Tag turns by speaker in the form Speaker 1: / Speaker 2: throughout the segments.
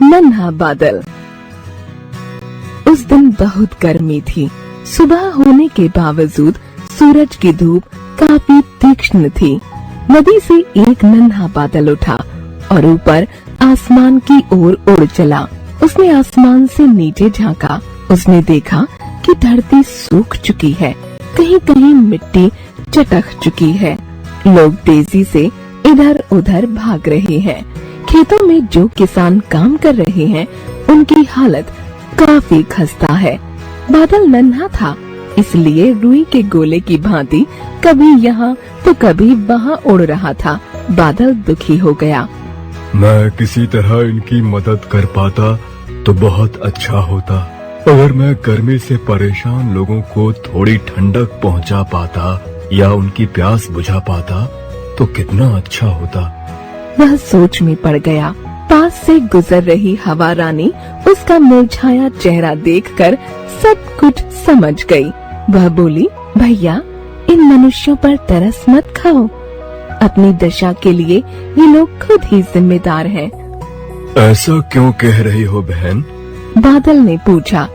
Speaker 1: नन्हा बादल। उस दिन बहुत गर्मी थी। सुबह होने के बावजूद सूरज की धूप काफी तीक्ष्ण थी। नदी से एक नन्हा बादल उठा और ऊपर आसमान की ओर उड़ चला। उसने आसमान से नीचे झांका। उसने देखा कि धरती सूख चुकी है, कहीं कहीं मिट्टी चटक चुकी है। लोग तेजी से इधर उधर भाग रहे हैं। खेतों में जो किसान काम कर रहे हैं उनकी हालत काफी खस्ता है। बादल नन्हा था, इसलिए रुई के गोले की भांति कभी यहाँ तो कभी वहाँ उड़ रहा था। बादल दुखी हो गया।
Speaker 2: मैं किसी तरह इनकी मदद कर पाता तो बहुत अच्छा होता। अगर मैं गर्मी से परेशान लोगों को थोड़ी ठंडक पहुंचा पाता या उनकी प्यास बुझा पाता तो कितना अच्छा होता।
Speaker 1: वह सोच में पड़ गया। पास से गुजर रही हवा रानी उसका मुरझाया चेहरा देखकर सब कुछ समझ गई। वह बोली, भैया, इन मनुष्यों पर तरस मत खाओ। अपनी दशा के लिए ये लोग खुद ही जिम्मेदार हैं।
Speaker 2: ऐसा क्यों कह रही हो बहन?
Speaker 1: बादल ने पूछा।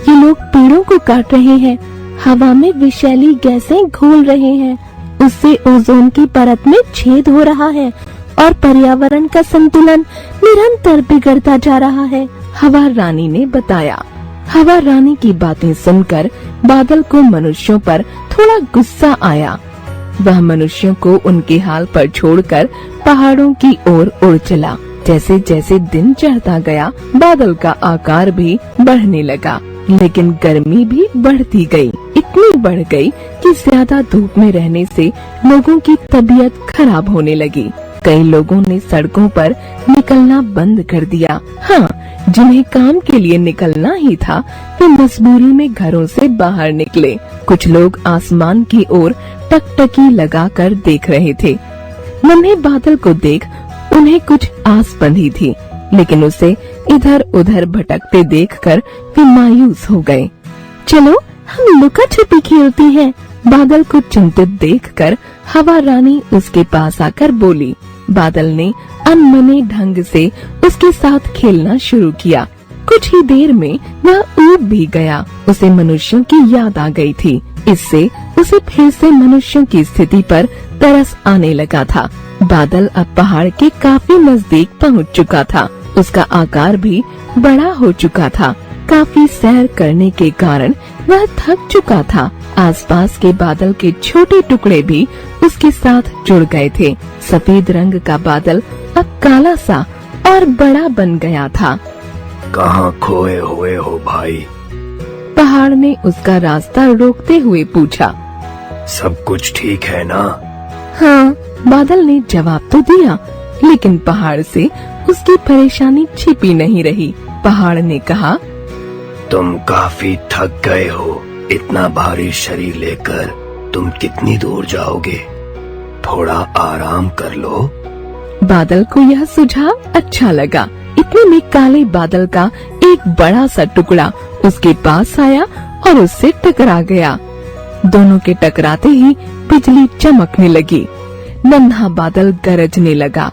Speaker 1: ये लोग पेड़ों को काट रहे हैं, हवा में विषैली गैसें घोल रहे हैं, उससे ओजोन की परत में छेद हो रहा है और पर्यावरण का संतुलन निरंतर बिगड़ता जा रहा है, हवा रानी ने बताया। हवा रानी की बातें सुनकर बादल को मनुष्यों पर थोड़ा गुस्सा आया। वह मनुष्यों को उनके हाल पर छोड़कर पहाड़ों की ओर उड़ चला। जैसे जैसे दिन चढ़ता गया, बादल का आकार भी बढ़ने लगा, लेकिन गर्मी भी बढ़ती गई। इतनी बढ़ गई कि ज्यादा धूप में रहने से लोगों की तबीयत खराब होने लगी। कई लोगों ने सड़कों पर निकलना बंद कर दिया। हाँ, जिन्हें काम के लिए निकलना ही था वे मजबूरी में घरों से बाहर निकले। कुछ लोग आसमान की ओर टकटकी लगाकर देख रहे थे। नन्हे बादल को देख उन्हें कुछ आस बंधी थी, लेकिन उसे इधर उधर भटकते देखकर वे मायूस हो गए। चलो हम लुका छिपी खेलती हैं। बादल को चिंतित देखकर हवा रानी उसके पास आकर बोली। बादल ने अनमने ढंग से उसके साथ खेलना शुरू किया। कुछ ही देर में वह ऊब भी गया। उसे मनुष्यों की याद आ गई थी। इससे उसे फिर से मनुष्यों की स्थिति पर तरस आने लगा था। बादल अब पहाड़ के काफी नजदीक पहुंच चुका था। उसका आकार भी बड़ा हो चुका था। काफी सैर करने के कारण वह थक चुका था। आसपास के बादल के छोटे टुकड़े भी उसके साथ जुड़ गए थे। सफेद रंग का बादल अब काला सा और बड़ा बन गया था।
Speaker 2: कहाँ खोए हुए हो भाई?
Speaker 1: पहाड़ ने उसका रास्ता रोकते हुए पूछा।
Speaker 2: सब कुछ ठीक है ना?
Speaker 1: हाँ, बादल ने जवाब तो दिया, लेकिन पहाड़ से उसकी परेशानी छिपी नहीं रही। पहाड़ ने कहा,
Speaker 2: तुम काफी थक गए हो। इतना भारी शरीर लेकर तुम कितनी दूर जाओगे? थोड़ा आराम कर लो।
Speaker 1: बादल को यह सुझाव अच्छा लगा। इतने में काले बादल का एक बड़ा सा टुकड़ा उसके पास आया और उससे टकरा गया। दोनों के टकराते ही बिजली चमकने लगी। नन्हा बादल गरजने लगा।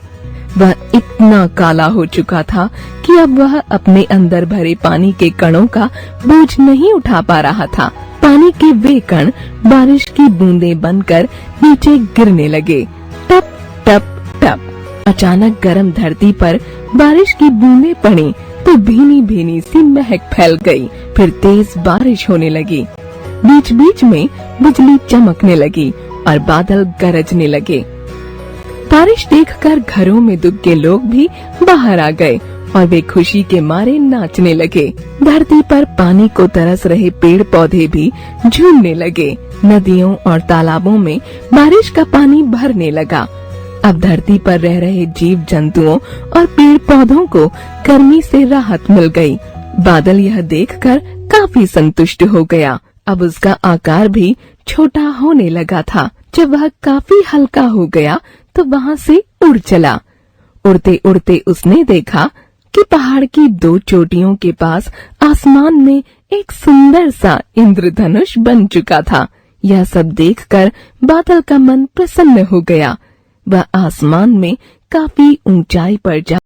Speaker 1: वह इतना काला हो चुका था कि अब वह अपने अंदर भरे पानी के कणों का बोझ नहीं उठा पा रहा था। पानी के वे कण बारिश की बूंदें बनकर नीचे गिरने लगे। टप टप टप। अचानक गर्म धरती पर बारिश की बूंदें पड़ी तो भीनी भीनी सी महक फैल गई। फिर तेज बारिश होने लगी। बीच बीच में बिजली चमकने लगी और बादल गरजने लगे। बारिश देखकर घरों में दुबके लोग भी बाहर आ गए और वे खुशी के मारे नाचने लगे। धरती पर पानी को तरस रहे पेड़ पौधे भी झूमने लगे। नदियों और तालाबों में बारिश का पानी भरने लगा। अब धरती पर रह रहे जीव जंतुओं और पेड़ पौधों को गर्मी से राहत मिल गई। बादल यह देखकर काफी संतुष्ट हो गया। अब उसका आकार भी छोटा होने लगा था। जब वह काफी हल्का हो गया तो वहाँ से उड़ चला। उड़ते उड़ते उसने देखा कि पहाड़ की दो चोटियों के पास आसमान में एक सुंदर सा इंद्रधनुष बन चुका था। यह सब देखकर बादल का मन प्रसन्न हो गया। वह आसमान में काफी ऊंचाई पर जा